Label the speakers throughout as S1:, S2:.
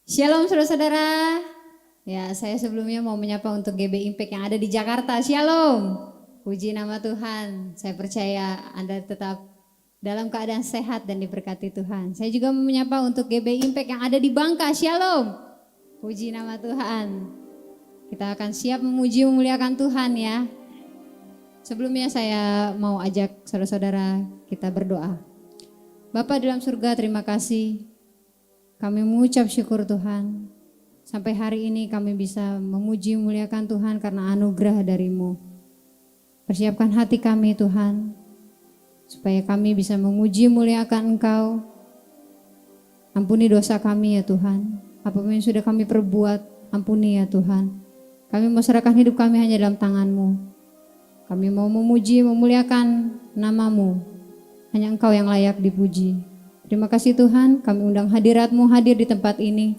S1: Shalom saudara-saudara. Ya, saya sebelumnya mau menyapa untuk GB Impact yang ada di Jakarta. Shalom. Puji nama Tuhan. Saya percaya Anda tetap dalam keadaan sehat dan diberkati Tuhan. Saya juga mau menyapa untuk GB Impact yang ada di Bangka. Shalom. Puji nama Tuhan. Kita akan siap memuji memuliakan Tuhan ya. Sebelumnya saya mau ajak saudara-saudara kita berdoa. Bapa dalam surga, terima kasih. Kami mengucap syukur Tuhan, sampai hari ini kami bisa memuji memuliakan Tuhan karena anugerah dari-Mu. Persiapkan hati kami Tuhan, supaya kami bisa memuji memuliakan Engkau. Ampuni dosa kami ya Tuhan, apapun yang sudah kami perbuat, ampuni ya Tuhan. Kami mau serahkan hidup kami hanya dalam tangan-Mu. Kami mau memuji memuliakan nama-Mu, hanya Engkau yang layak dipuji. Terima kasih Tuhan, kami undang hadirat-Mu hadir di tempat ini.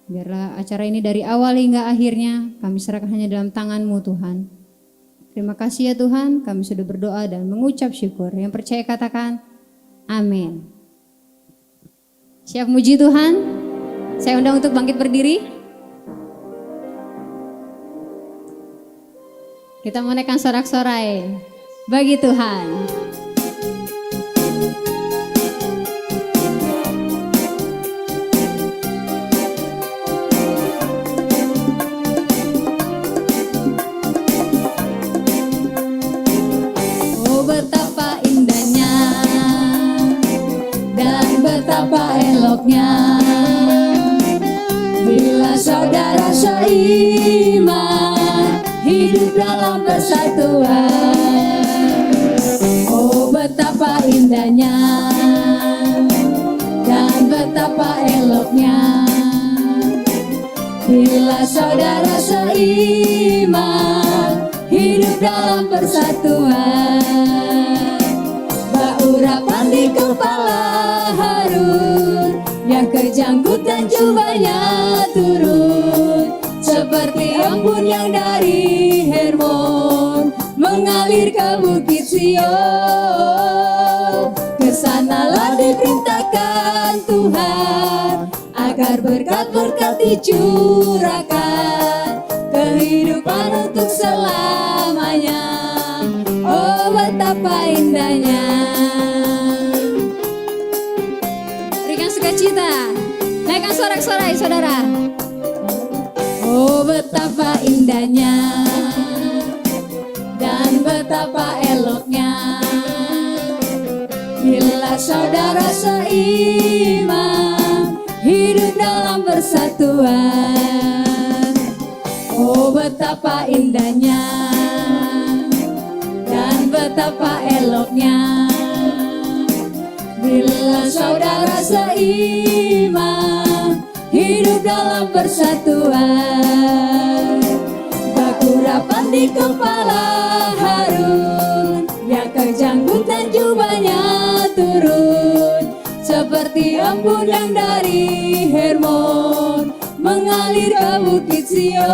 S1: Biarlah acara ini dari awal hingga akhirnya kami serahkan hanya dalam tangan-Mu Tuhan. Terima kasih ya Tuhan, kami sudah berdoa dan mengucap syukur. Yang percaya katakan, amin. Siap muji Tuhan? Saya undang untuk bangkit berdiri. Kita menaikkan sorak-sorai bagi Tuhan. Betapa indahnya dan betapa eloknya bila saudara seiman hidup dalam persatuan. Oh betapa indahnya dan betapa eloknya bila saudara seiman hidup dalam persatuan. Urapan di kepala Harun yang kejanggut dan jubahnya turun, seperti embun yang dari Hermon mengalir ke bukit Sion. Kesanalah diperintahkan Tuhan agar berkat-berkat dicurahkan, kehidupan untuk selamanya. Oh betapa indahnya. Berikan sukacita, naikkan sorak-sorai saudara. Oh betapa indahnya dan betapa eloknya bila saudara seiman hidup dalam persatuan. Oh betapa indahnya dan betapa eloknya bila saudara seiman hidup dalam persatuan. Batu rapat di kepala Harun yang kejanggut dan jubahnya turun, seperti embun yang dari Hermon mengalir ke bukit Sion.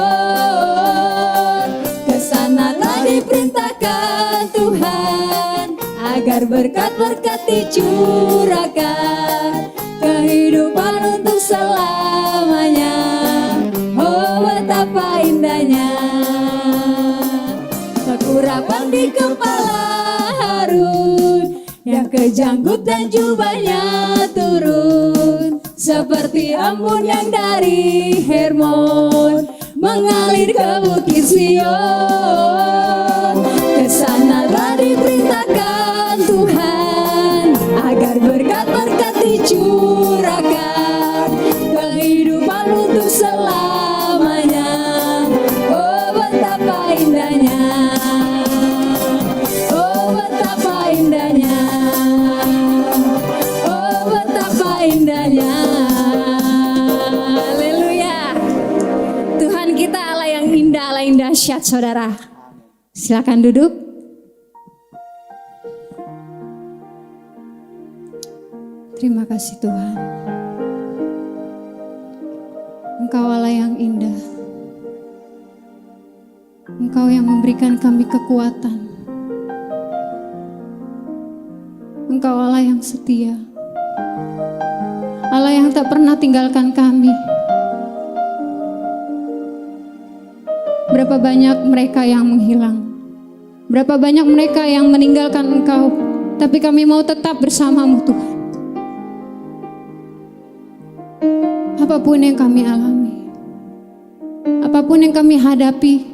S1: Kesanalah diperintahkan Tuhan agar berkat-berkat dicurahkan, kehidupan untuk selamanya. Oh betapa indahnya kekurapan di kepala Harun yang kejanggut dan jubahnya turun, seperti embun yang dari Hermon mengalir ke bukit Sion. Kesanalah diperintahkan Tuhan agar berkat-berkat dicurahkan, kehidupan untuk selamanya. Oh betapa indahnya, oh betapa indahnya, oh betapa indahnya. Haleluya. Tuhan kita Allah yang indah, Allah yang dahsyat saudara. Silakan duduk. Terima kasih Tuhan. Engkau Allah yang indah. Engkau yang memberikan kami kekuatan. Engkau Allah yang setia. Allah yang tak pernah tinggalkan kami. berapa banyak mereka yang menghilang, berapa banyak mereka yang meninggalkan Engkau, tapi kami mau tetap bersamamu Tuhan. Apapun yang kami alami, apapun yang kami hadapi,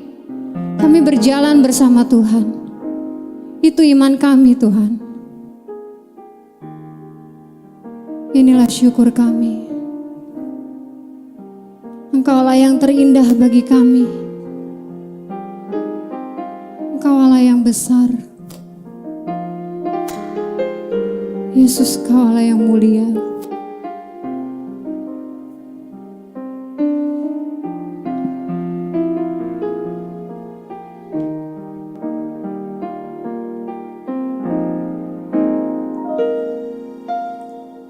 S1: kami berjalan bersama Tuhan. Itu iman kami Tuhan. Inilah syukur kami. Engkaulah yang terindah bagi kami. Engkaulah yang besar. Yesus, Engkaulah yang mulia.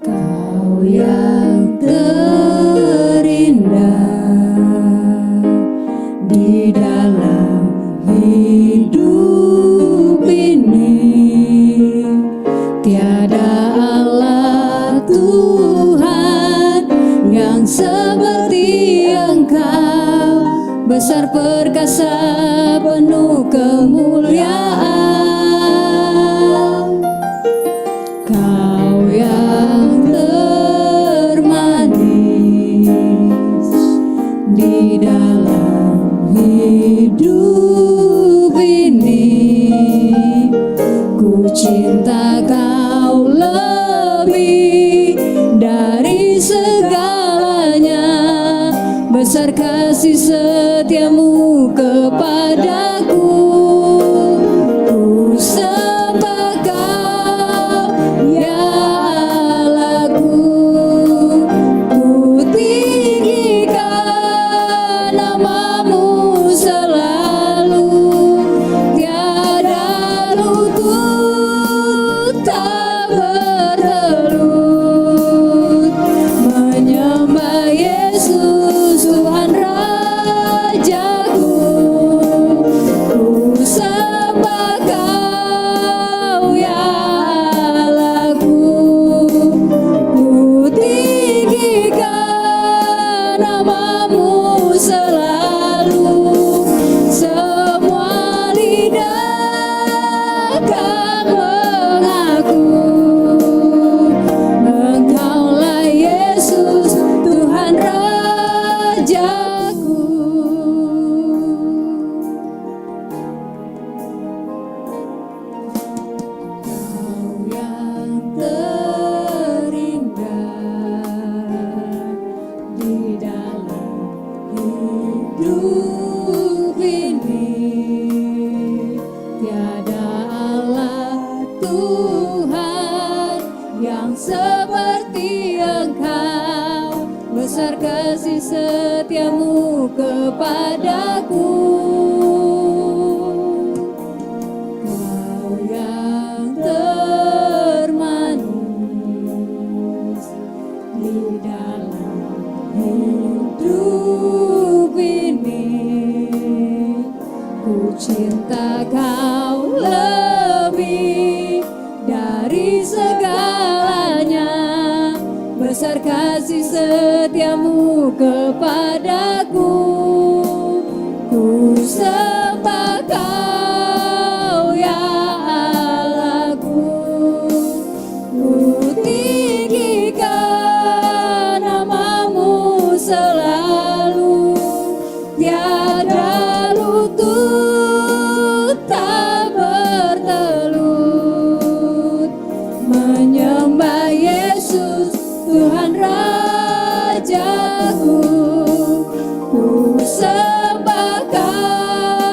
S1: Kau yang terindah di dalam hidup ini, tiada Allah Tuhan yang seperti Engkau, besar perkasa penuh kemuliaan. Kau yang termanis di dalam hidup ini, ku cinta Kau lebih dari segalanya, besar kasih setiamu kepadaku. Ku sembah Kau ya Allahku, ku tinggikan namamu selalu, tiada lutut tak bertelut, menyembah Yesus Tuhan Rajaku. Ku sembah Kau ya Allahku, ku tinggikan namamu selalu, semua lidah akan mengaku, Engkaulah Yesus Tuhan Rajaku. Kau yang terindah di dalam hidup ini, tiada Allah Tuhan yang seperti Engkau, besar kasih setiamu kepadaku. Kau yang termanis di dalam hidup ini, ku cinta Kau lebih dari segalanya, besar kasih setiamu kepadaku. Ku sembah Kau ya Allahku, ku tinggikan namamu selalu, tiada lutut tak bertelut, menyembah Yesus Tuhan Rajaku. Ku sembah Kau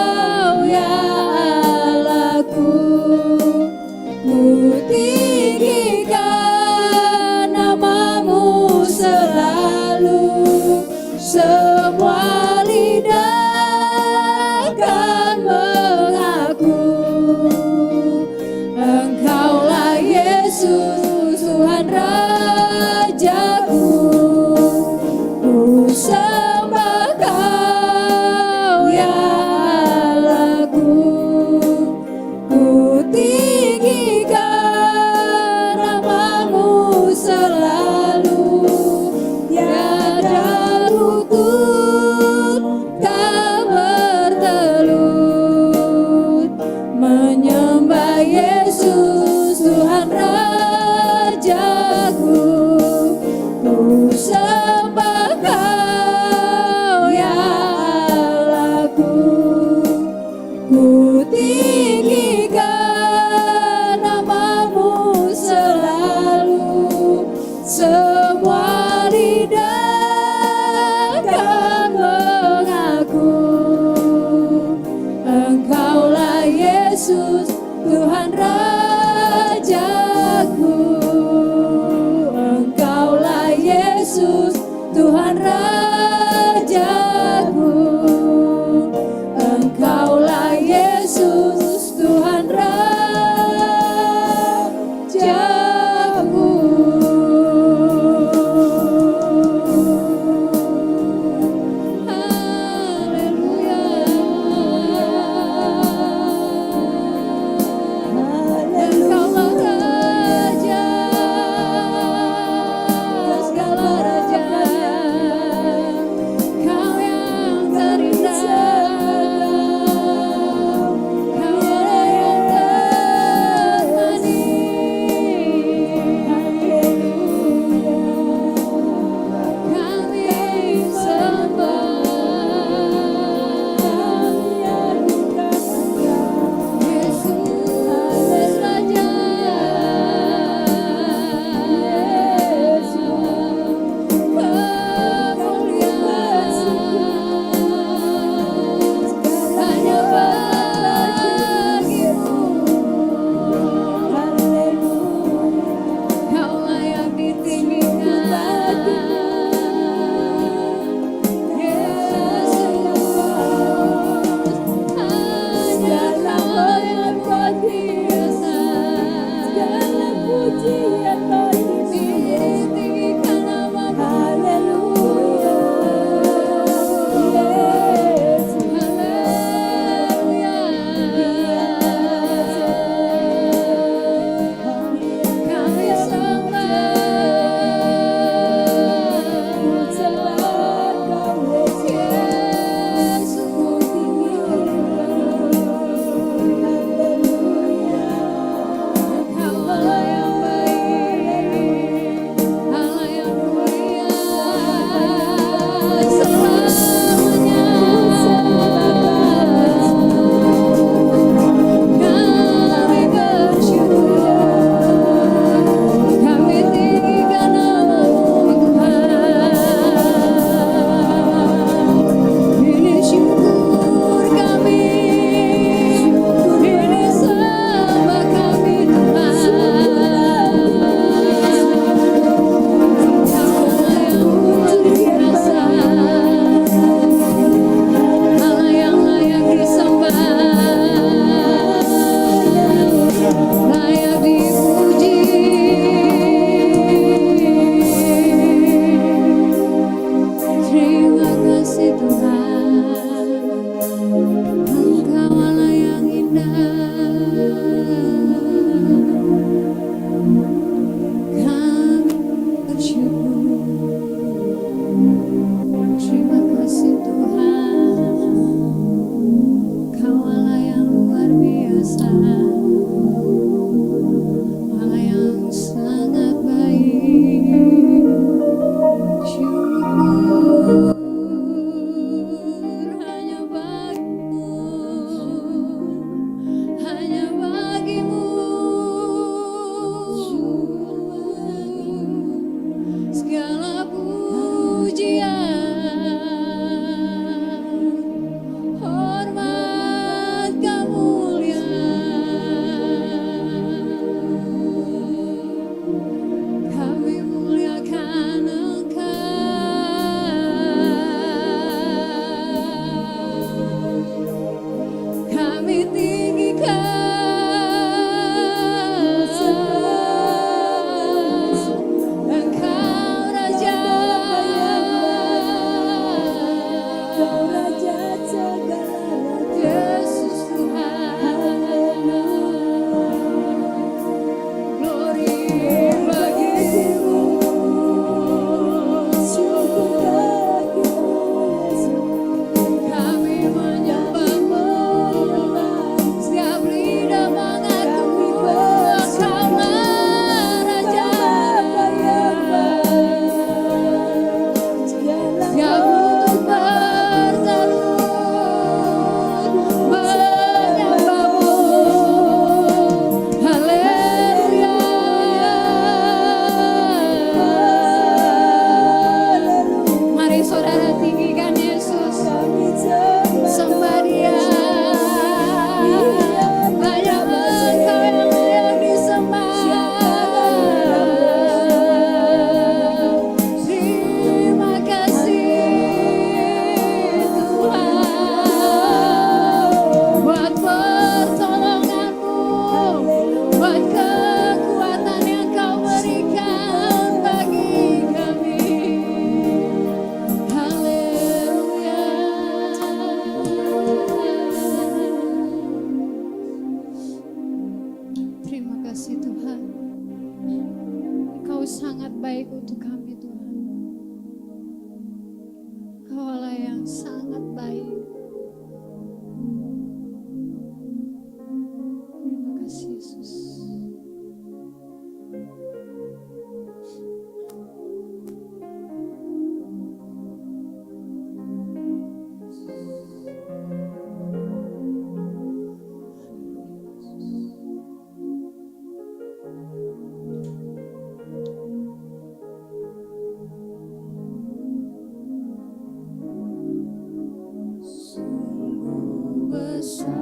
S1: besar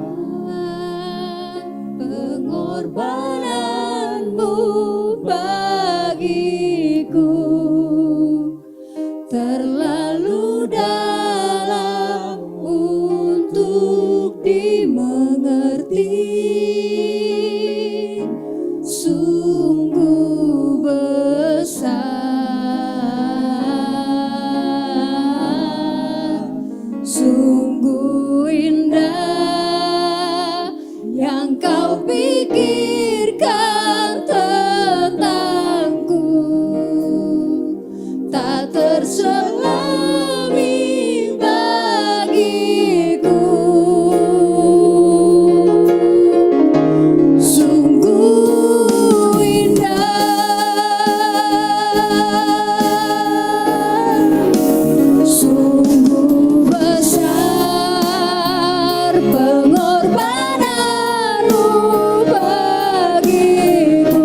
S1: pengorbananmu bagiku, terlalu dalam untuk dimengerti. Sungguh besar, sungguh indah yang kau pikirkan tentangku, tak terselami bagiku. Sungguh indah, sungguh besar pengorbananmu bagiku,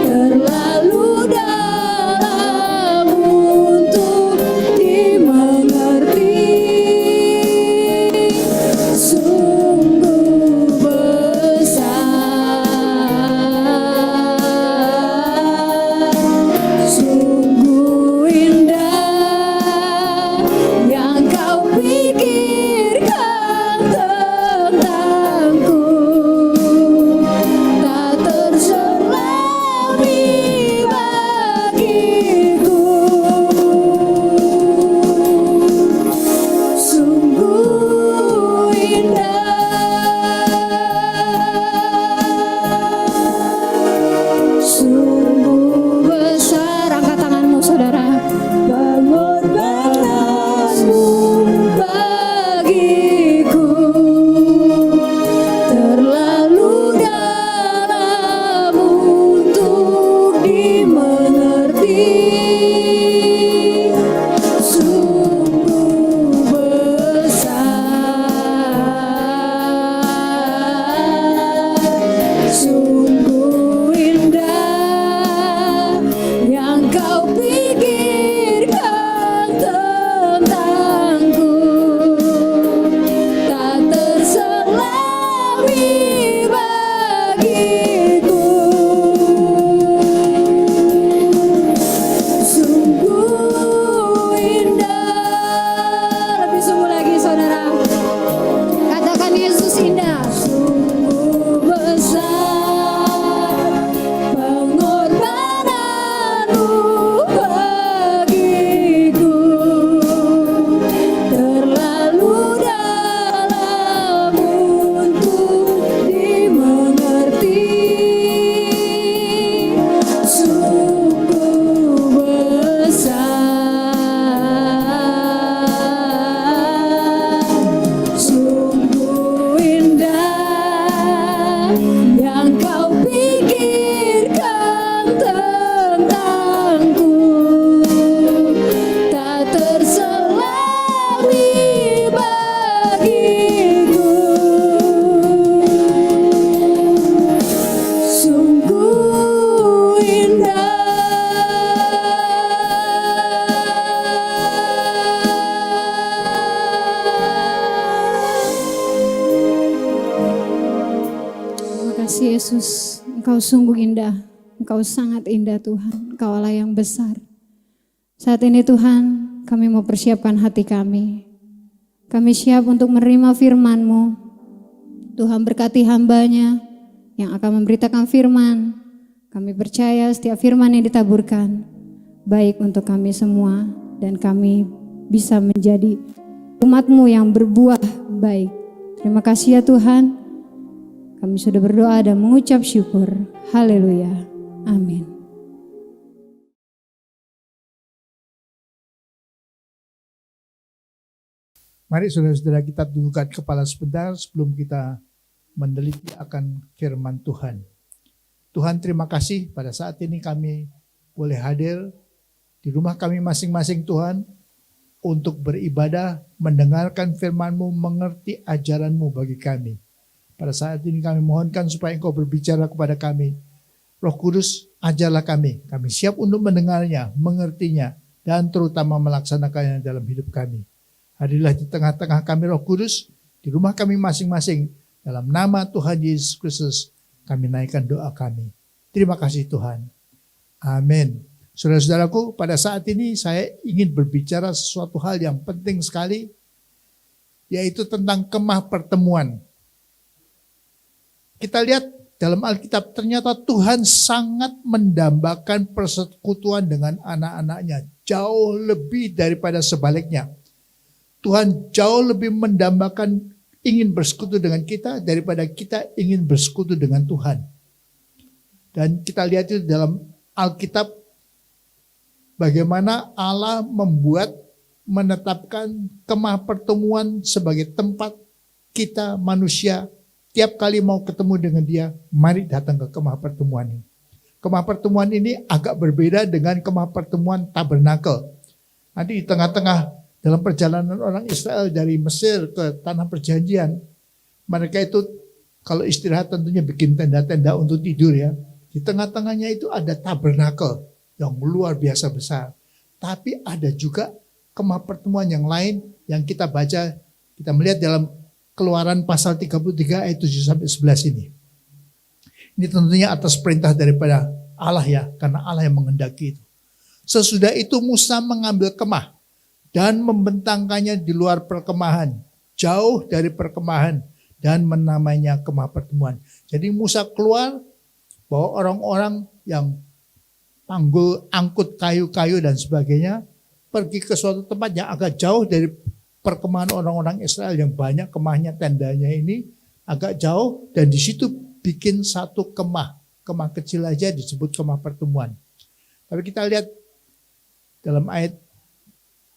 S1: terlalu dalam untuk dimengerti. Sungguh besar, sungguh indah yang kau pikirkan tentangku, tak terselami bagiku. Sungguh indah, sungguh besar. Angkat tanganmu saudara. Pengorbananmu bagiku, terlalu dalam untuk dimengerti. Sungguh besar, sungguh indah yang kau pikirkan tentangku, tak terselami bagiku. Sungguh indah, lebih sungguh lagi saudara. Katakan Yesus indah. Sungguh besar pengorbananmu bagiku, terlalu dalam untuk dimengerti. Sungguh besar, sungguh indah yang kau pikirkan tentangku, tak terselami bagiku. Sungguh indah. Terima kasih Yesus, Engkau sungguh indah, Engkau sangat indah Tuhan, Engkau Allah yang besar. Saat ini Tuhan, kami mau persiapkan hati kami. Kami siap untuk menerima firman-Mu. Tuhan berkati hamba-Nya yang akan memberitakan firman. Kami percaya setiap firman yang ditaburkan baik untuk kami semua, dan kami bisa menjadi umat-Mu yang berbuah baik. Terima kasih ya Tuhan. Kami sudah berdoa dan mengucap syukur. Haleluya. Amin.
S2: Mari saudara-saudara kita tundukkan kepala sebentar sebelum kita meneliti akan firman Tuhan. Tuhan, terima kasih pada saat ini kami boleh hadir di rumah kami masing-masing Tuhan, untuk beribadah, mendengarkan firman-Mu, mengerti ajaran-Mu bagi kami. Pada saat ini kami mohonkan supaya Engkau berbicara kepada kami. Roh Kudus, ajarlah kami. Kami siap untuk mendengarnya, mengertinya, dan terutama melaksanakannya dalam hidup kami. Hadirlah di tengah-tengah kami Roh Kudus, di rumah kami masing-masing. Dalam nama Tuhan Yesus Kristus kami naikkan doa kami. Terima kasih Tuhan. Amin. Saudara-saudaraku, pada saat ini saya ingin berbicara sesuatu hal yang penting sekali, yaitu tentang kemah pertemuan. Kita lihat dalam Alkitab, ternyata Tuhan sangat mendambakan persekutuan dengan anak-anaknya. Jauh lebih daripada sebaliknya. Tuhan jauh lebih mendambakan ingin bersekutu dengan kita daripada kita ingin bersekutu dengan Tuhan. Dan kita lihat itu dalam Alkitab, bagaimana Allah menetapkan kemah pertemuan sebagai tempat kita manusia tiap kali mau ketemu dengan dia, mari datang ke kemah pertemuan ini. Kemah pertemuan ini agak berbeda dengan kemah pertemuan tabernakel. Nanti di tengah-tengah dalam perjalanan orang Israel dari Mesir ke tanah perjanjian, mereka itu kalau istirahat tentunya bikin tenda-tenda untuk tidur ya. Di tengah-tengahnya itu ada tabernakel yang luar biasa besar. Tapi ada juga kemah pertemuan yang lain yang kita baca, kita melihat dalam Keluaran pasal 33 ayat 7-11 ini. Ini tentunya atas perintah daripada Allah ya, karena Allah yang menghendaki itu. Sesudah itu Musa mengambil kemah dan membentangkannya di luar perkemahan, jauh dari perkemahan, dan menamainya kemah pertemuan. Jadi Musa keluar, bawa orang-orang yang panggul, angkut kayu-kayu dan sebagainya, pergi ke suatu tempat yang agak jauh dari perkemahan orang-orang Israel yang banyak kemahnya, tendanya ini agak jauh, dan di situ bikin satu kemah kecil aja disebut kemah pertemuan. Tapi kita lihat dalam ayat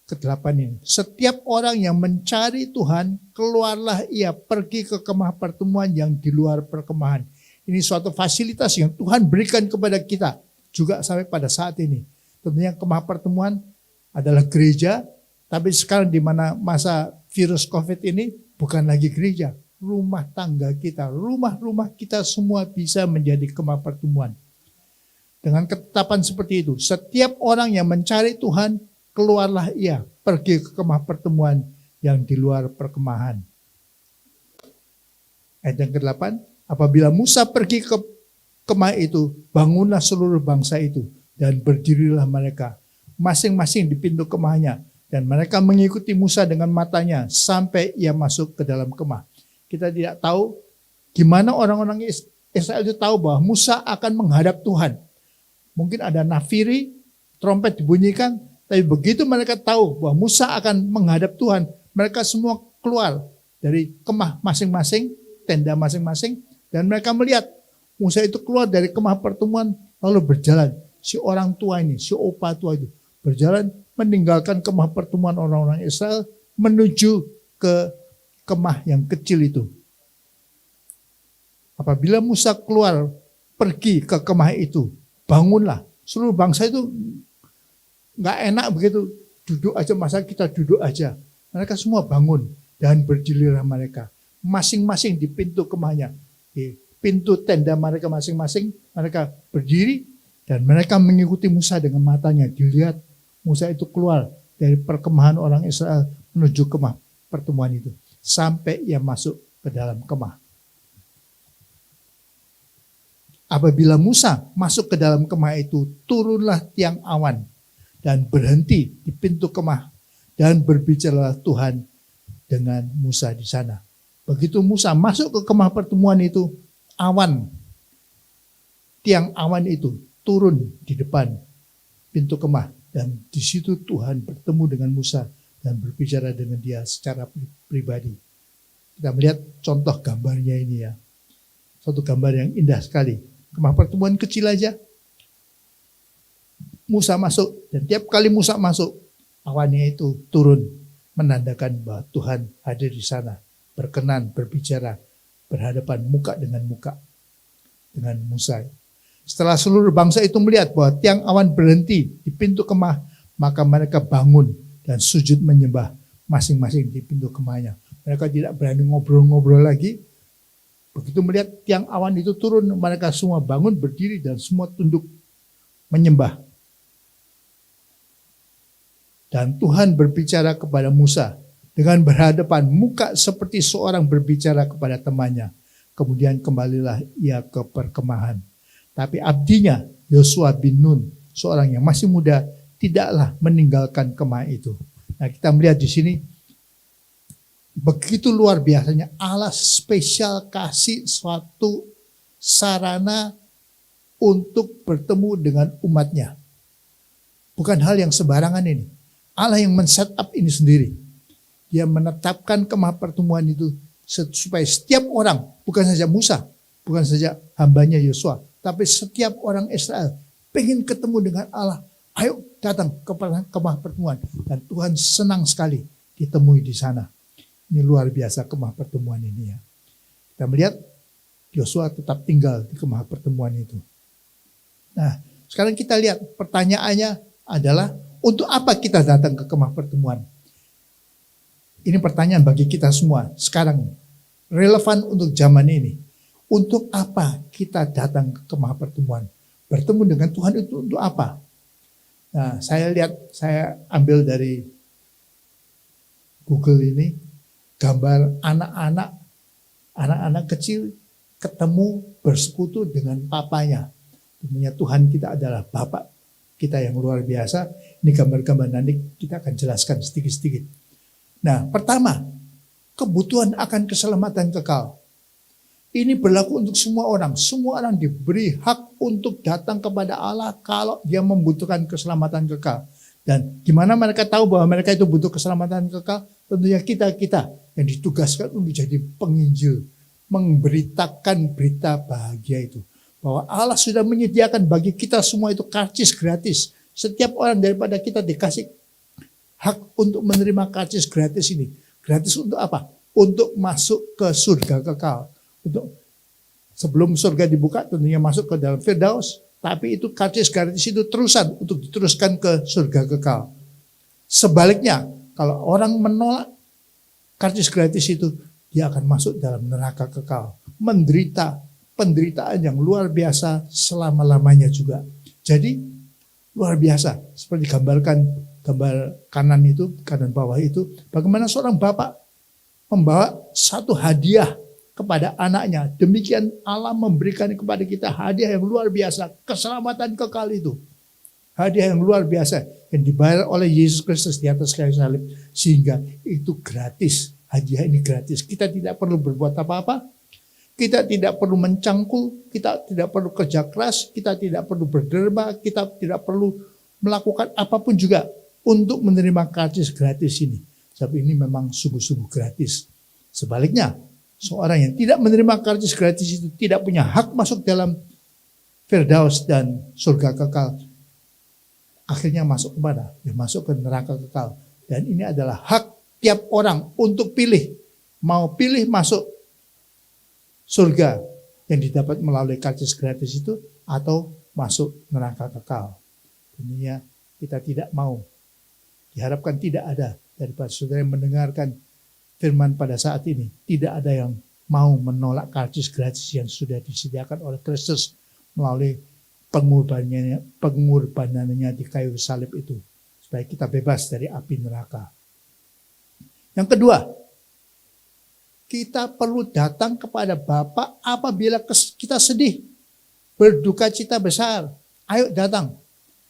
S2: ke-8 ini, setiap orang yang mencari Tuhan, keluarlah ia pergi ke kemah pertemuan yang di luar perkemahan. Ini suatu fasilitas yang Tuhan berikan kepada kita juga sampai pada saat ini. Tentunya kemah pertemuan adalah gereja, tapi sekarang di mana masa virus COVID ini bukan lagi gereja, rumah tangga kita, rumah-rumah kita semua bisa menjadi kemah pertemuan. Dengan ketetapan seperti itu, setiap orang yang mencari Tuhan, keluarlah ia pergi ke kemah pertemuan yang di luar perkemahan. Ayat yang ke-8, apabila Musa pergi ke kemah itu, bangunlah seluruh bangsa itu dan berdirilah mereka masing-masing di pintu kemahnya. Dan mereka mengikuti Musa dengan matanya sampai ia masuk ke dalam kemah. Kita tidak tahu gimana orang-orang Israel itu tahu bahwa Musa akan menghadap Tuhan. Mungkin ada nafiri, trompet dibunyikan, tapi begitu mereka tahu bahwa Musa akan menghadap Tuhan, mereka semua keluar dari kemah masing-masing, tenda masing-masing, dan mereka melihat Musa itu keluar dari kemah pertemuan lalu berjalan. Si orang tua ini, si opa tua itu berjalan meninggalkan kemah pertemuan orang-orang Israel menuju ke kemah yang kecil itu. Apabila Musa keluar pergi ke kemah itu, bangunlah. Seluruh bangsa itu nggak enak begitu, duduk aja, masa kita duduk aja. Mereka semua bangun dan berdirilah mereka. Masing-masing di pintu kemahnya, di pintu tenda mereka masing-masing, mereka berdiri dan mereka mengikuti Musa dengan matanya. Dilihat Musa itu keluar dari perkemahan orang Israel menuju kemah pertemuan itu. Sampai ia masuk ke dalam kemah. Apabila Musa masuk ke dalam kemah itu, turunlah tiang awan dan berhenti di pintu kemah. Dan berbicaralah Tuhan dengan Musa di sana. Begitu Musa masuk ke kemah pertemuan itu, tiang awan itu turun di depan pintu kemah. Dan di situ Tuhan bertemu dengan Musa dan berbicara dengan dia secara pribadi. Kita melihat contoh gambarnya ini ya. Suatu gambar yang indah sekali. Kemah pertemuan kecil aja. Musa masuk, dan tiap kali Musa masuk, awannya itu turun menandakan bahwa Tuhan hadir di sana, berkenan, berbicara, berhadapan muka dengan muka dengan Musa. Setelah seluruh bangsa itu melihat bahwa tiang awan berhenti di pintu kemah, maka mereka bangun dan sujud menyembah masing-masing di pintu kemahnya. Mereka tidak berani ngobrol-ngobrol lagi. Begitu melihat tiang awan itu turun, mereka semua bangun, berdiri, dan semua tunduk menyembah. Dan Tuhan berbicara kepada Musa dengan berhadapan muka seperti seorang berbicara kepada temannya. Kemudian kembalilah ia ke perkemahan. Tapi abdinya Yosua bin Nun, seorang yang masih muda, tidaklah meninggalkan kemah itu. Nah, kita melihat di sini begitu luar biasanya Allah spesial kasih suatu sarana untuk bertemu dengan umatnya. Bukan hal yang sembarangan ini. Allah yang men-set up ini sendiri. Dia menetapkan kemah pertemuan itu supaya setiap orang, bukan saja Musa, bukan saja hambanya Yosua, tapi setiap orang Israel pengen ketemu dengan Allah. Ayo datang ke kemah pertemuan. Dan Tuhan senang sekali ditemui di sana. Ini luar biasa kemah pertemuan ini ya. Kita melihat Yosua tetap tinggal di kemah pertemuan itu. Nah, sekarang kita lihat pertanyaannya adalah untuk apa kita datang ke kemah pertemuan? Ini pertanyaan bagi kita semua sekarang, relevan untuk zaman ini. Untuk apa kita datang ke kemah pertemuan? Bertemu dengan Tuhan itu untuk apa? Nah, saya ambil dari Google ini gambar anak-anak kecil ketemu bersekutu dengan papanya. Tentunya Tuhan kita adalah Bapak kita yang luar biasa. Ini gambar-gambar nanti kita akan jelaskan sedikit-sedikit. Nah, pertama, kebutuhan akan keselamatan kekal. Ini berlaku untuk semua orang. Semua orang diberi hak untuk datang kepada Allah kalau dia membutuhkan keselamatan kekal. Dan gimana mereka tahu bahwa mereka itu butuh keselamatan kekal? Tentunya kita yang ditugaskan untuk jadi penginjil, memberitakan berita bahagia itu. Bahwa Allah sudah menyediakan bagi kita semua itu karcis gratis. Setiap orang daripada kita dikasih hak untuk menerima karcis gratis ini. Gratis untuk apa? Untuk masuk ke surga kekal. Untuk sebelum surga dibuka tentunya masuk ke dalam Firdaus. Tapi itu karcis gratis itu terusan untuk diteruskan ke surga kekal. Sebaliknya, kalau orang menolak karcis gratis itu, dia akan masuk dalam neraka kekal. Menderita penderitaan yang luar biasa selama-lamanya juga. Jadi luar biasa. Seperti gambar kanan bawah itu. Bagaimana seorang bapak membawa satu hadiah kepada anaknya. Demikian Allah memberikan kepada kita hadiah yang luar biasa. Keselamatan kekal itu. Hadiah yang luar biasa. Yang dibayar oleh Yesus Kristus di atas kayu salib. Sehingga itu gratis. Hadiah ini gratis. Kita tidak perlu berbuat apa-apa. Kita tidak perlu mencangkul. Kita tidak perlu kerja keras. Kita tidak perlu berderma. Kita tidak perlu melakukan apapun juga untuk menerima karcis gratis ini. Sebab ini memang sungguh-sungguh gratis. Sebaliknya, seorang yang tidak menerima karcis gratis itu tidak punya hak masuk dalam Firdaus dan surga kekal. Akhirnya masuk kemana? Ya, masuk ke neraka kekal. Dan ini adalah hak tiap orang untuk pilih. Mau pilih masuk surga yang didapat melalui karcis gratis itu atau masuk neraka kekal. Tentunya kita tidak mau. Diharapkan tidak ada daripada saudara yang mendengarkan firman pada saat ini. Tidak ada yang mau menolak karcis gratis yang sudah disediakan oleh Kristus melalui pengorbanannya di kayu salib itu. Supaya kita bebas dari api neraka. Yang kedua, kita perlu datang kepada Bapa apabila kita sedih, berduka cita besar. Ayo datang.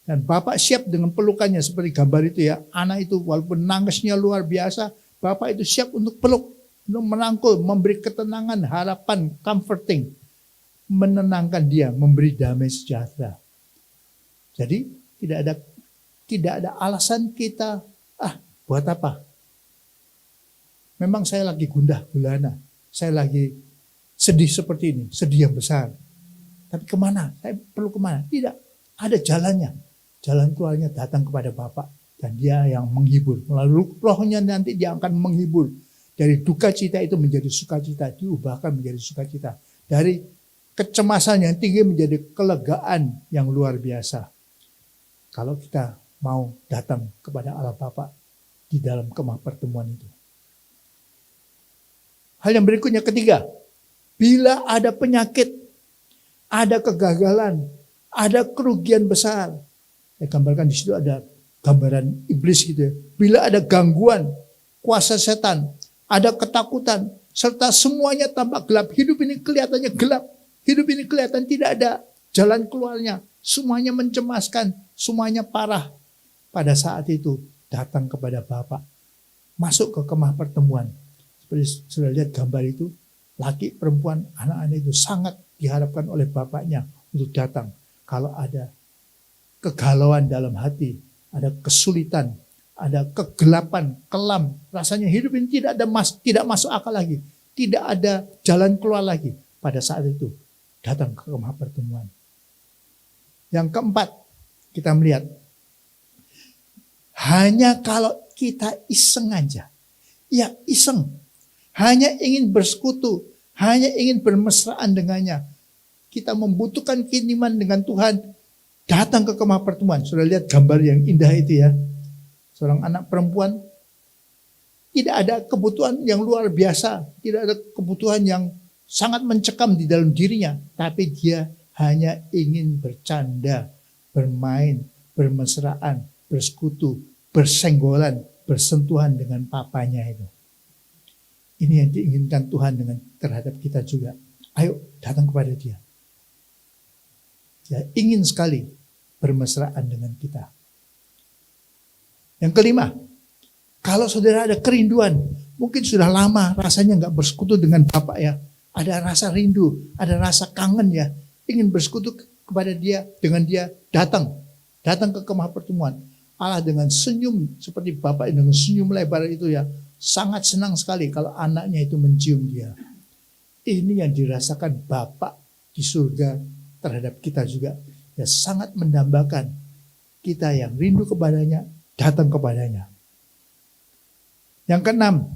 S2: Dan Bapak siap dengan pelukannya seperti gambar itu ya. Anak itu walaupun nangisnya luar biasa, Bapak itu siap untuk peluk, untuk merangkul, memberi ketenangan, harapan, comforting. Menenangkan dia, memberi damai sejahtera. Jadi tidak ada alasan kita, buat apa? Memang saya lagi gundah gulana, saya lagi sedih seperti ini, sedih yang besar. Tapi kemana? Saya perlu kemana? Tidak, ada jalannya. Jalan keluarnya datang kepada Bapa dan dia yang menghibur. Melalui rohnya nanti dia akan menghibur. Dari duka cita itu menjadi sukacita, diubahkan menjadi sukacita. Dari kecemasan yang tinggi menjadi kelegaan yang luar biasa. Kalau kita mau datang kepada Allah Bapa di dalam kemah pertemuan itu. Hal yang berikutnya ketiga, bila ada penyakit, ada kegagalan, ada kerugian besar. Saya gambarkan di situ ada gambaran iblis gitu ya. Bila ada gangguan, kuasa setan, ada ketakutan, serta semuanya tampak gelap. Hidup ini kelihatannya gelap. Hidup ini kelihatan tidak ada jalan keluarnya. Semuanya mencemaskan, semuanya parah. Pada saat itu datang kepada Bapa, masuk ke kemah pertemuan. Seperti sudah lihat gambar itu, laki, perempuan, anak-anak itu sangat diharapkan oleh bapaknya untuk datang. Kalau ada kegalauan dalam hati, ada kesulitan, ada kegelapan, kelam, rasanya hidup ini tidak masuk akal lagi, tidak ada jalan keluar lagi. Pada saat itu datang ke kemah pertemuan. Yang keempat, kita melihat hanya kalau kita iseng aja, ya iseng, hanya ingin bersekutu, hanya ingin bermesraan dengannya, kita membutuhkan keintiman dengan Tuhan, datang ke kemah pertemuan. Sudah lihat gambar yang indah itu ya. Seorang anak perempuan, tidak ada kebutuhan yang luar biasa, tidak ada kebutuhan yang sangat mencekam di dalam dirinya, tapi dia hanya ingin bercanda, bermain, bermesraan, bersekutu, bersenggolan, bersentuhan dengan papanya itu. Ini yang diinginkan Tuhan terhadap kita juga. Ayo datang kepada Dia. Dia ingin sekali bermesraan dengan kita. Yang kelima, kalau saudara ada kerinduan, mungkin sudah lama rasanya nggak bersekutu dengan Bapak ya. Ada rasa rindu, ada rasa kangen ya. Ingin bersekutu kepada Dia, dengan Dia datang ke kemah pertemuan. Allah dengan senyum seperti Bapak dengan senyum lebar itu ya, sangat senang sekali kalau anaknya itu mencium dia. Ini yang dirasakan Bapak di surga terhadap kita juga. Ya sangat mendambakan kita yang rindu kepadanya, datang kepadanya. Yang keenam,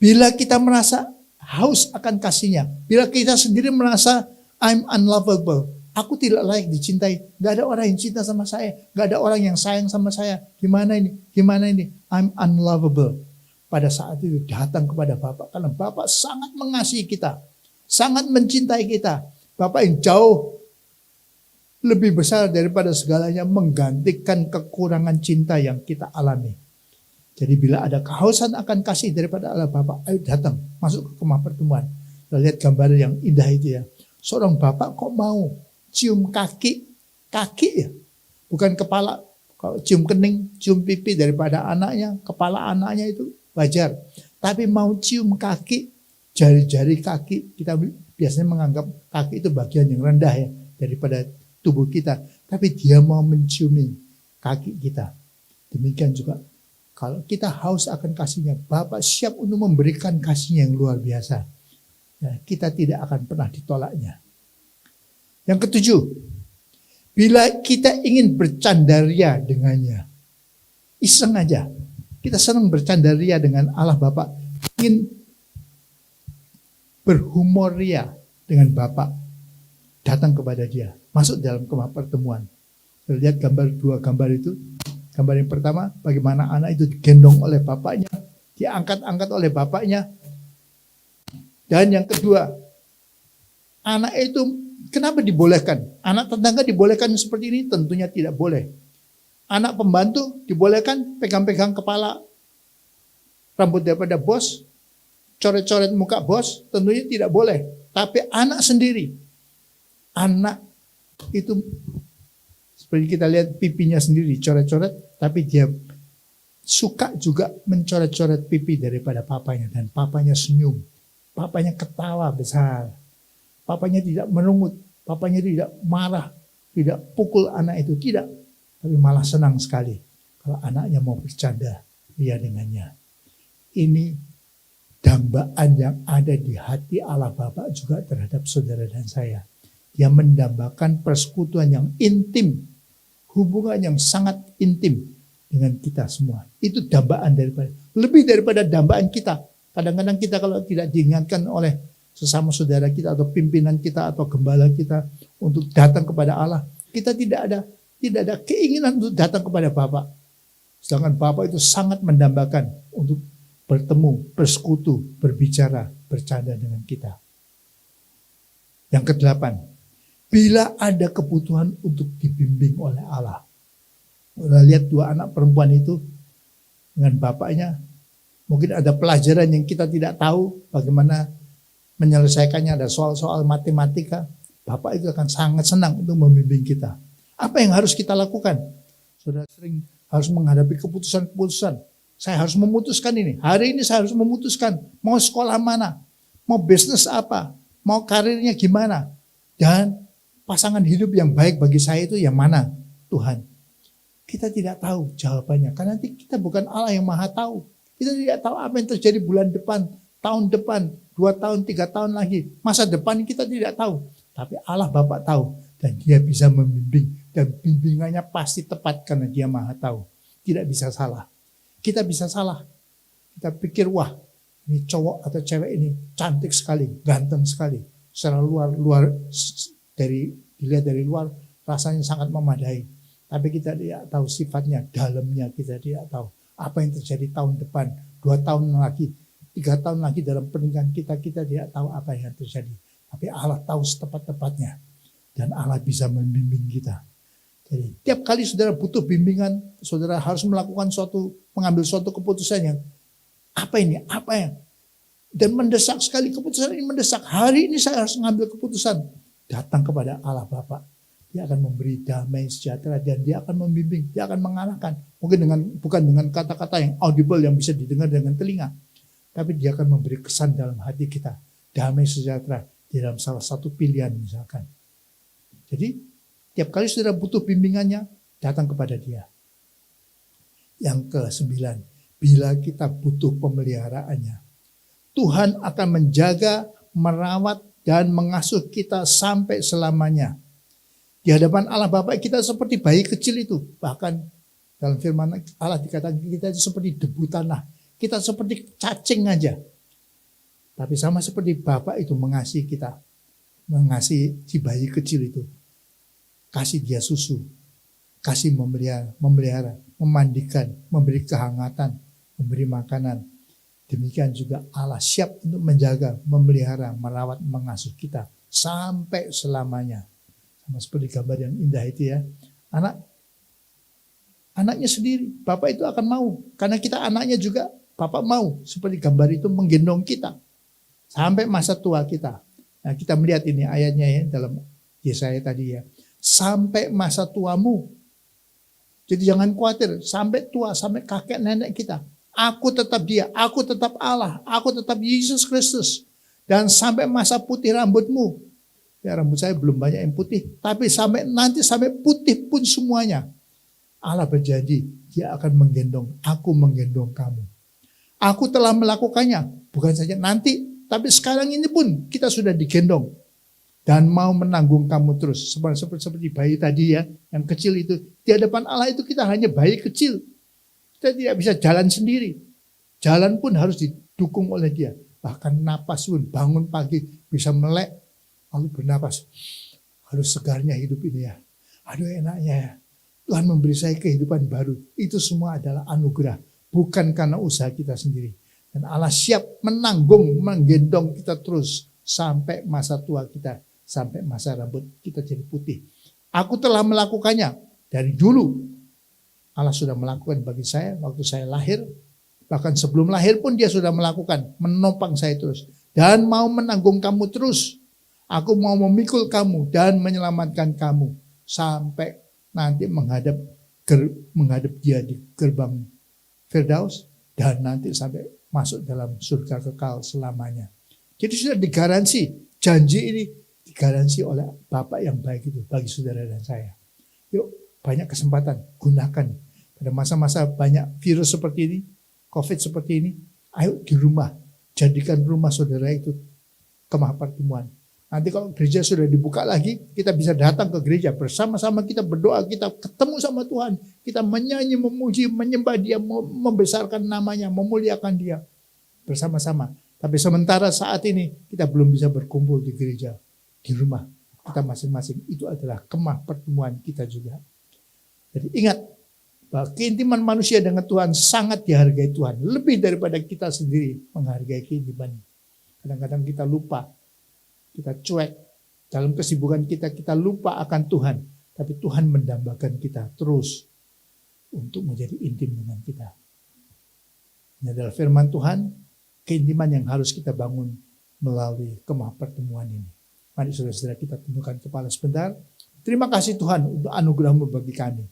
S2: bila kita merasa haus akan kasihnya, bila kita sendiri merasa I'm unlovable, aku tidak layak dicintai, gak ada orang yang cinta sama saya, gak ada orang yang sayang sama saya, gimana ini, I'm unlovable. Pada saat itu datang kepada Bapak, karena Bapak sangat mengasihi kita, sangat mencintai kita. Bapak yang jauh lebih besar daripada segalanya, menggantikan kekurangan cinta yang kita alami. Jadi bila ada kehausan akan kasih daripada Allah Bapak, ayo datang, masuk ke kemah pertemuan. Kita lihat gambar yang indah itu ya. Seorang Bapak kok mau cium kaki ya, bukan kepala. Kalau cium kening, cium pipi daripada anaknya, kepala anaknya itu wajar. Tapi mau cium kaki, jari-jari kaki, kita biasanya menganggap kaki itu bagian yang rendah ya daripada tubuh kita. Tapi dia mau menciumi kaki kita. Demikian juga kalau kita haus akan kasihnya, Bapak siap untuk memberikan kasihnya yang luar biasa. Ya, kita tidak akan pernah ditolaknya. Yang ketujuh, bila kita ingin bercandaria dengannya, iseng aja, kita senang bercandaria dengan Allah Bapa, ingin berhumoria dengan Bapa, datang kepada Dia, masuk dalam kemah pertemuan. Lihat dua gambar itu. Gambar yang pertama, bagaimana anak itu digendong oleh bapaknya, diangkat-angkat oleh bapaknya. Dan yang kedua, anak itu kenapa dibolehkan? Anak tetangga dibolehkan seperti ini? Tentunya tidak boleh. Anak pembantu dibolehkan pegang-pegang kepala rambut daripada bos, coret-coret muka bos, tentunya tidak boleh. Tapi anak sendiri, anak itu seperti kita lihat pipinya sendiri coret-coret, tapi dia suka juga mencoret-coret pipi daripada papanya. Dan papanya senyum, papanya ketawa besar, papanya tidak merungut, papanya tidak marah, tidak pukul anak itu, tidak. Tapi malah senang sekali kalau anaknya mau bercanda ria dengannya. Ini dambaan yang ada di hati Allah Bapa juga terhadap saudara dan saya. Dia mendambakan persekutuan yang intim, hubungan yang sangat intim dengan kita semua. Itu dambaan lebih daripada dambaan kita. Kadang-kadang kita kalau tidak diingatkan oleh sesama saudara kita atau pimpinan kita atau gembala kita untuk datang kepada Allah, kita tidak ada keinginan untuk datang kepada Bapa. Sedangkan Bapa itu sangat mendambakan untuk bertemu, bersekutu, berbicara, bercanda dengan kita. Yang kedelapan, bila ada kebutuhan untuk dibimbing oleh Allah. Kita lihat dua anak perempuan itu dengan bapaknya Mungkin ada pelajaran yang kita tidak tahu bagaimana menyelesaikannya, ada soal-soal matematika. Bapak itu akan sangat senang untuk membimbing kita. Apa yang harus kita lakukan? Saudara sering harus menghadapi keputusan-keputusan. Saya harus memutuskan ini. Hari ini saya harus memutuskan mau sekolah mana, mau bisnis apa, mau karirnya gimana. Dan pasangan hidup yang baik bagi saya itu yang mana? Tuhan. Kita tidak tahu jawabannya. Karena nanti kita bukan Allah yang maha tahu. Kita tidak tahu apa yang terjadi bulan depan, tahun depan, 2 tahun, 3 tahun lagi. Masa depan kita tidak tahu. Tapi Allah Bapa tahu. Dan dia bisa membimbing. Dan bimbingannya pasti tepat karena dia maha tahu. Tidak bisa salah. Kita bisa salah. Kita pikir, wah ini cowok atau cewek ini cantik sekali, ganteng sekali. Secara dilihat dari luar rasanya sangat memadai. Tapi kita tidak tahu sifatnya, dalamnya kita tidak tahu. Apa yang terjadi tahun depan, 2 tahun lagi, 3 tahun lagi dalam pernikahan kita tidak tahu apa yang terjadi. Tapi Allah tahu setepat-tepatnya. Dan Allah bisa membimbing kita. Jadi tiap kali saudara butuh bimbingan, saudara harus mengambil suatu keputusan yang apa ya. Dan mendesak sekali, keputusan ini mendesak. Hari ini saya harus mengambil keputusan. Datang kepada Allah Bapa. Dia akan memberi damai sejahtera dan dia akan membimbing, dia akan mengarahkan. Mungkin bukan dengan kata-kata yang audible yang bisa didengar dengan telinga. Tapi dia akan memberi kesan dalam hati kita. Damai sejahtera di dalam salah satu pilihan misalkan. Jadi tiap kali saudara butuh bimbingannya, datang kepada dia. Yang ke-9, bila kita butuh pemeliharaannya, Tuhan akan menjaga, merawat, dan mengasuh kita sampai selamanya. Di hadapan Allah Bapa kita seperti bayi kecil itu. Bahkan dalam firman Allah dikatakan kita itu seperti debu tanah. Kita seperti cacing aja. Tapi sama seperti Bapa itu mengasihi kita. Mengasihi si bayi kecil itu. Kasih dia susu. Kasih memelihara, memandikan, memberi kehangatan, memberi makanan. Demikian juga Allah siap untuk menjaga, memelihara, merawat, mengasuh kita sampai selamanya. Sama seperti gambar yang indah itu ya. Anaknya sendiri, Bapak itu akan mau. Karena kita anaknya juga, Bapak mau. Seperti gambar itu menggendong kita. Sampai masa tua kita. Nah kita melihat ini ayatnya ya dalam Yesaya tadi ya. Sampai masa tuamu. Jadi jangan khawatir. Sampai tua, sampai kakek nenek kita. Aku tetap dia, aku tetap Allah, aku tetap Yesus Kristus. Dan sampai masa putih rambutmu. Ya rambut saya belum banyak yang putih. Tapi sampai putih pun semuanya. Allah berjanji, dia akan menggendong, aku menggendong kamu. Aku telah melakukannya, bukan saja nanti, tapi sekarang ini pun kita sudah digendong. Dan mau menanggung kamu terus. Seperti bayi tadi ya, yang kecil itu. Di hadapan Allah itu kita hanya bayi kecil. Kita tidak bisa jalan sendiri. Jalan pun harus didukung oleh dia. Bahkan napas pun, bangun pagi bisa melek. Lalu bernapas. Aduh segarnya hidup ini ya. Aduh enaknya ya. Tuhan memberi saya kehidupan baru. Itu semua adalah anugerah. Bukan karena usaha kita sendiri. Dan Allah siap menanggung, menggendong kita terus. Sampai masa tua kita. Sampai masa rambut kita jadi putih. Aku telah melakukannya. Dari dulu. Allah sudah melakukan bagi saya. Waktu saya lahir. Bahkan sebelum lahir pun dia sudah melakukan. Menopang saya terus. Dan mau menanggung kamu terus. Aku mau memikul kamu dan menyelamatkan kamu. Sampai nanti menghadap dia di gerbang Firdaus. Dan nanti sampai masuk dalam surga kekal selamanya. Jadi sudah digaransi. Janji ini digaransi oleh Bapak yang baik itu. Bagi saudara dan saya. Yuk banyak kesempatan. Gunakan. Pada masa-masa banyak virus seperti ini. COVID seperti ini. Ayo di rumah. Jadikan rumah saudara itu kemah pertemuan. Nanti kalau gereja sudah dibuka lagi, kita bisa datang ke gereja. Bersama-sama kita berdoa, kita ketemu sama Tuhan. Kita menyanyi, memuji, menyembah dia, membesarkan namanya, memuliakan dia. Bersama-sama. Tapi sementara saat ini, kita belum bisa berkumpul di gereja. Di rumah kita masing-masing. Itu adalah kemah pertemuan kita juga. Jadi ingat, bahwa keintiman manusia dengan Tuhan sangat dihargai Tuhan. Lebih daripada kita sendiri menghargai keintiman. Kadang-kadang kita lupa. Kita cuek. Dalam kesibukan kita lupa akan Tuhan. Tapi Tuhan mendambakan kita terus untuk menjadi intim dengan kita. Ini adalah firman Tuhan, keintiman yang harus kita bangun melalui kemah pertemuan ini. Mari saudara-saudara kita tundukkan kepala sebentar. Terima kasih Tuhan untuk anugerah-Mu bagi kami.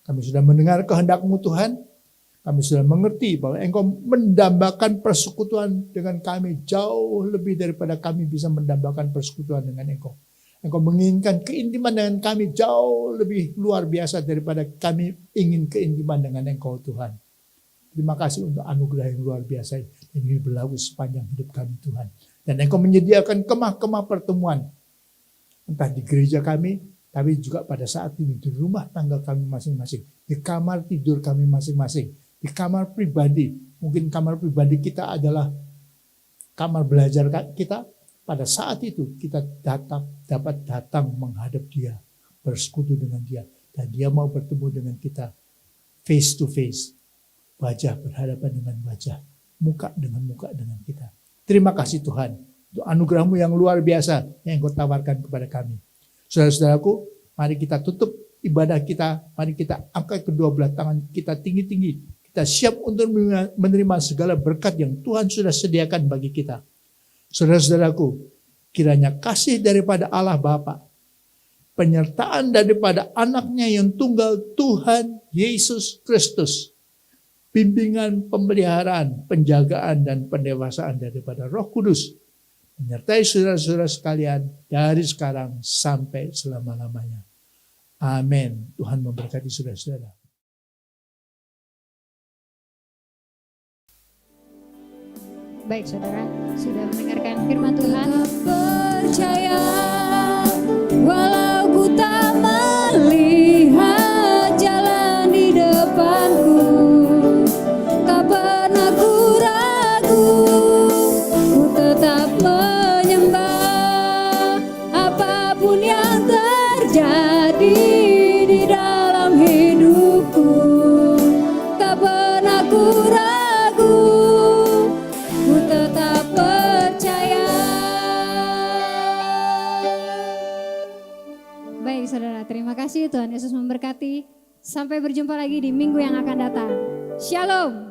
S2: Kami sudah mendengar kehendak-Mu Tuhan. Kami sudah mengerti bahwa Engkau mendambakan persekutuan dengan kami jauh lebih daripada kami bisa mendambakan persekutuan dengan Engkau. Engkau menginginkan keintiman dengan kami jauh lebih luar biasa daripada kami ingin keintiman dengan Engkau Tuhan. Terima kasih untuk anugerah yang luar biasa yang ini berlaku sepanjang hidup kami Tuhan. Dan Engkau menyediakan kemah-kemah pertemuan. Entah di gereja kami, tapi juga pada saat ini di rumah tangga kami masing-masing. Di kamar tidur kami masing-masing. Di kamar pribadi. Mungkin kamar pribadi kita adalah kamar belajar kita. Pada saat itu kita dapat datang menghadap Dia. Bersekutu dengan Dia. Dan Dia mau bertemu dengan kita face to face. Wajah berhadapan dengan wajah, muka dengan kita. Terima kasih Tuhan untuk anugerah-Mu yang luar biasa yang Engkau tawarkan kepada kami. Saudara-saudaraku, mari kita tutup ibadah kita, mari kita angkat kedua belah tangan kita tinggi-tinggi. Kita siap untuk menerima segala berkat yang Tuhan sudah sediakan bagi kita. Saudara-saudaraku, kiranya kasih daripada Allah Bapa, penyertaan daripada anaknya yang tunggal Tuhan Yesus Kristus, bimbingan, pemeliharaan, penjagaan, dan pendewasaan daripada Roh Kudus menyertai saudara-saudara sekalian dari sekarang sampai selama-lamanya. Amin. Tuhan memberkati saudara-saudara.
S1: Baik saudara, sudah mendengarkan firman Tuhan.
S3: Percaya walau ku tak melihat jalan di depanku, tak pernah ku ragu, ku tetap menyembah apapun yang terjadi di dalam hidupku, tak pernah ku ragu, ku tetap percaya.
S1: Baik saudara, terima kasih. Tuhan Yesus memberkati. Sampai berjumpa lagi di minggu yang akan datang. Shalom.